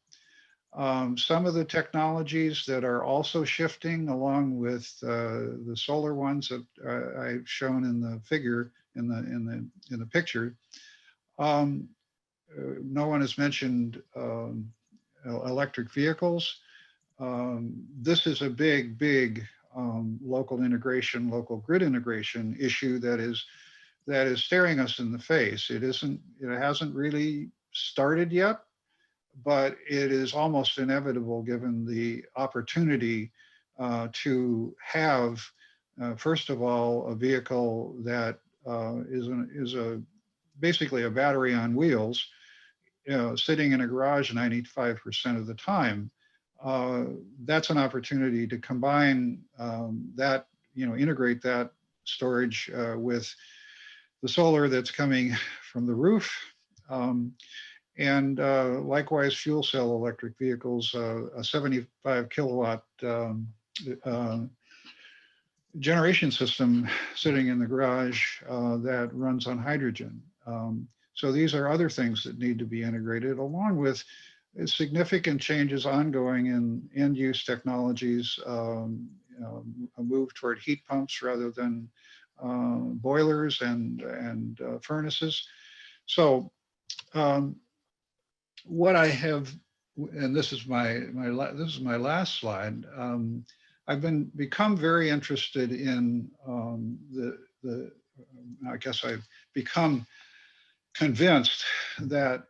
Some of the technologies that are also shifting, along with the solar ones that I've shown in the figure in the picture. No one has mentioned electric vehicles. This is a big local integration, local grid integration issue that is staring us in the face. It hasn't really started yet, but it is almost inevitable given the opportunity to have, first of all, a vehicle that is basically a battery on wheels, sitting in a garage 95% of the time. That's an opportunity to combine that, integrate that storage with the solar that's coming from the roof. And likewise, fuel cell electric vehicles, a 75 kilowatt generation system sitting in the garage that runs on hydrogen. So these are other things that need to be integrated, along with significant changes ongoing in end-use technologies, a move toward heat pumps rather than boilers and furnaces. So what I have, and this is my last slide. I've become very interested in I guess I've become convinced that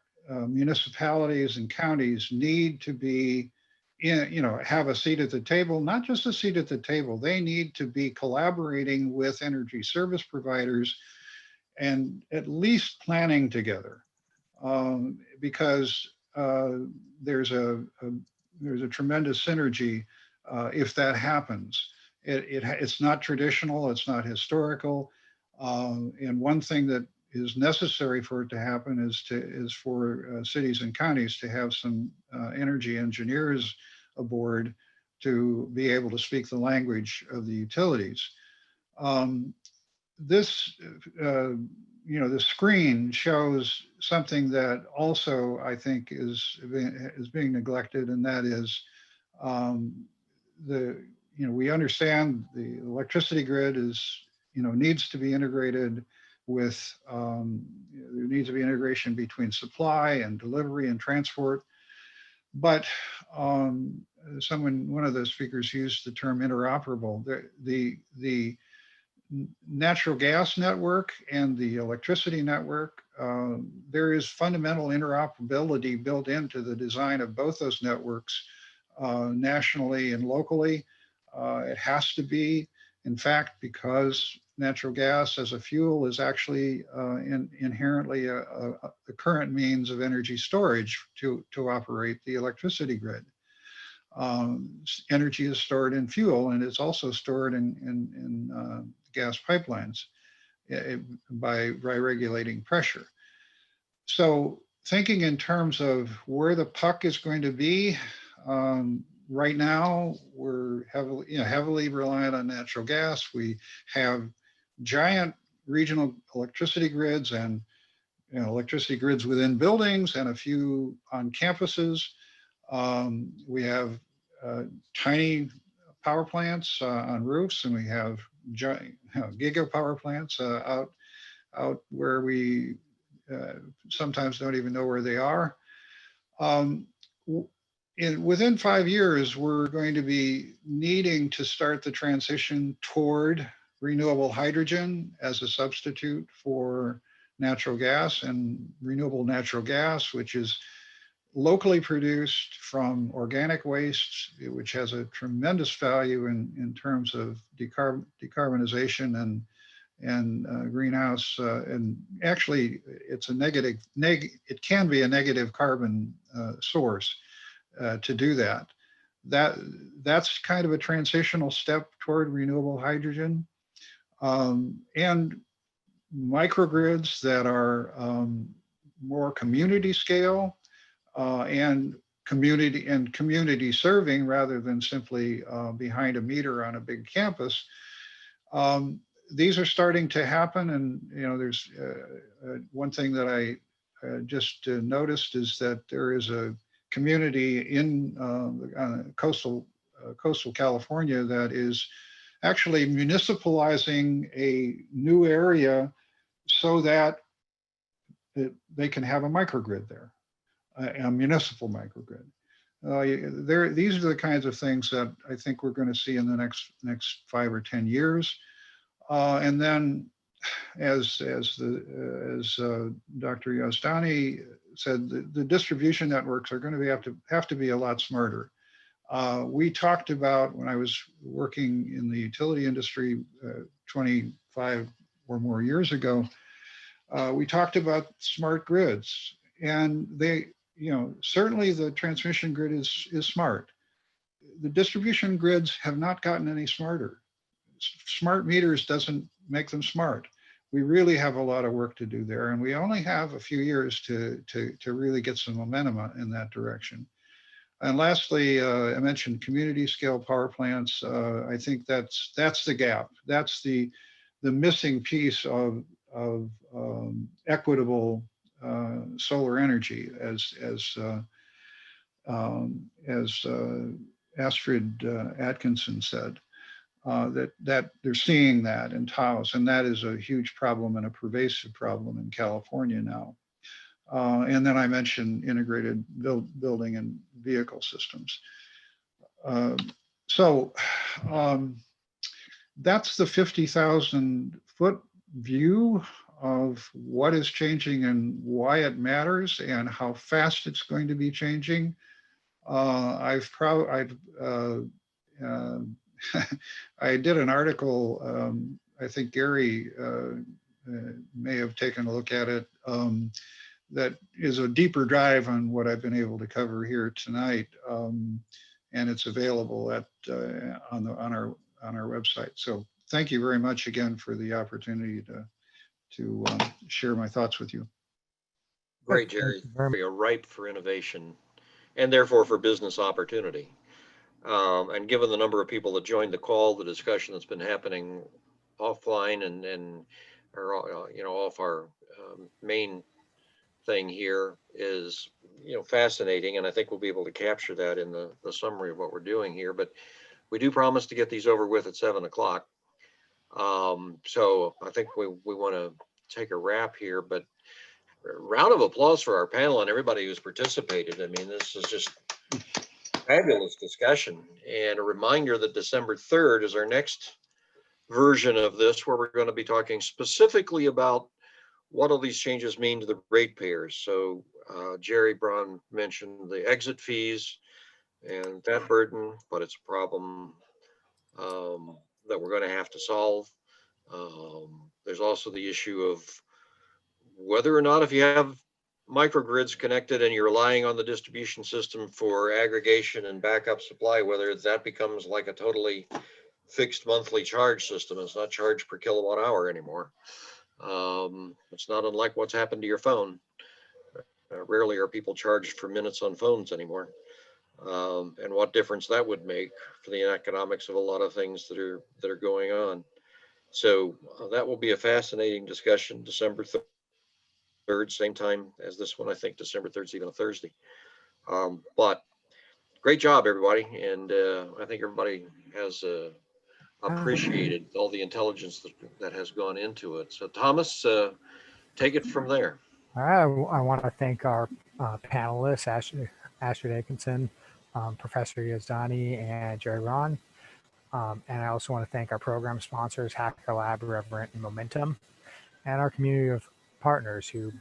municipalities and counties need to be have a seat at the table, not just a seat at the table. They need to be collaborating with energy service providers and at least planning together, because there's a tremendous synergy if that happens. It's not traditional, it's not historical, and one thing that is necessary for it to happen is for cities and counties to have some energy engineers aboard to be able to speak the language of the utilities. This, the screen shows something that also I think is being neglected, and that is we understand the electricity grid needs to be integrated with there needs to be integration between supply and delivery and transport. But one of the speakers used the term interoperable. The natural gas network and the electricity network, there is fundamental interoperability built into the design of both those networks, nationally and locally. It has to be, in fact, because natural gas as a fuel is actually inherently a current means of energy storage to operate the electricity grid. Energy is stored in fuel, and it's also stored in gas pipelines by regulating pressure. So thinking in terms of where the puck is going to be, right now we're heavily reliant on natural gas. We have giant regional electricity grids and electricity grids within buildings and a few on campuses. We have tiny power plants on roofs, and we have giant giga power plants out where we sometimes don't even know where they are. Within 5 years, we're going to be needing to start the transition toward renewable hydrogen as a substitute for natural gas, and renewable natural gas, which is locally produced from organic waste, which has a tremendous value in terms of decarbonization and greenhouse. And actually, it's it can be a negative carbon source to do that. That's kind of a transitional step toward renewable hydrogen. And microgrids that are more community scale and community serving rather than simply behind a meter on a big campus. These are starting to happen, and there's one thing that I just noticed is that there is a community in coastal California that is actually municipalizing a new area so that they can have a microgrid there, a municipal microgrid. These are the kinds of things that I think we're going to see in the next 5 or 10 years. And then, as Dr. Yazdani said, the distribution networks are going to have to be a lot smarter. We talked about, when I was working in the utility industry 25 or more years ago, we talked about smart grids, and certainly the transmission grid is smart. The distribution grids have not gotten any smarter. Smart meters doesn't make them smart. We really have a lot of work to do there, and we only have a few years to really get some momentum in that direction. And lastly, I mentioned community scale power plants. I think that's the gap. That's the missing piece of equitable solar energy, as Astrid Atkinson said. That they're seeing that in Taos, and that is a huge problem and a pervasive problem in California now. And then I mentioned integrated building and vehicle systems. So that's the 50,000-foot view of what is changing and why it matters and how fast it's going to be changing. I did an article, I think Gerry may have taken a look at it, that is a deeper dive on what I've been able to cover here tonight. And it's available at on our website. So thank you very much again for the opportunity to share my thoughts with you. Great, Gerry. We are ripe for innovation and therefore for business opportunity. And given the number of people that joined the call, the discussion that's been happening offline and or you know, off our main thing here is, you know, fascinating, and I think we'll be able to capture that in the summary of what we're doing here. But we do promise to get these over with at 7 o'clock. So I think we want to take a wrap here, but a round of applause for our panel and everybody who's participated. I mean, this is just fabulous discussion, and a reminder that December 3rd is our next version of this, where we're going to be talking specifically about what all these changes mean to the ratepayers. So Gerry Braun mentioned the exit fees and that burden, but it's a problem that we're going to have to solve. There's also the issue of whether or not, if you have microgrids connected and you're relying on the distribution system for aggregation and backup supply, whether that becomes like a totally fixed monthly charge system. It's not charged per kilowatt hour anymore. It's not unlike what's happened to your phone. Rarely are people charged for minutes on phones anymore. And what difference that would make for the economics of a lot of things that are going on. So that will be a fascinating discussion, December 3rd, same time as this one. I think December 3rd is even a Thursday. But great job, everybody. And I think everybody has appreciated all the intelligence that has gone into it. So Thomas, take it from there. All right, I want to thank our panelists, Astrid Atkinson, Professor Yazdani, and Gerry Braun. And I also want to thank our program sponsors, Hacker Lab, Reverent, and Momentum, and our community of partners who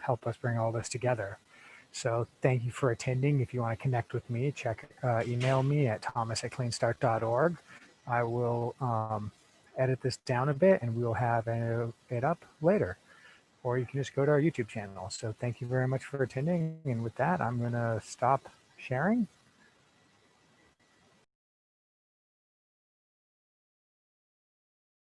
help us bring all this together. So thank you for attending. If you want to connect with me, email me at thomas@cleanstart.org. I will edit this down a bit and we will have it up later. Or you can just go to our YouTube channel. So thank you very much for attending. And with that, I'm going to stop sharing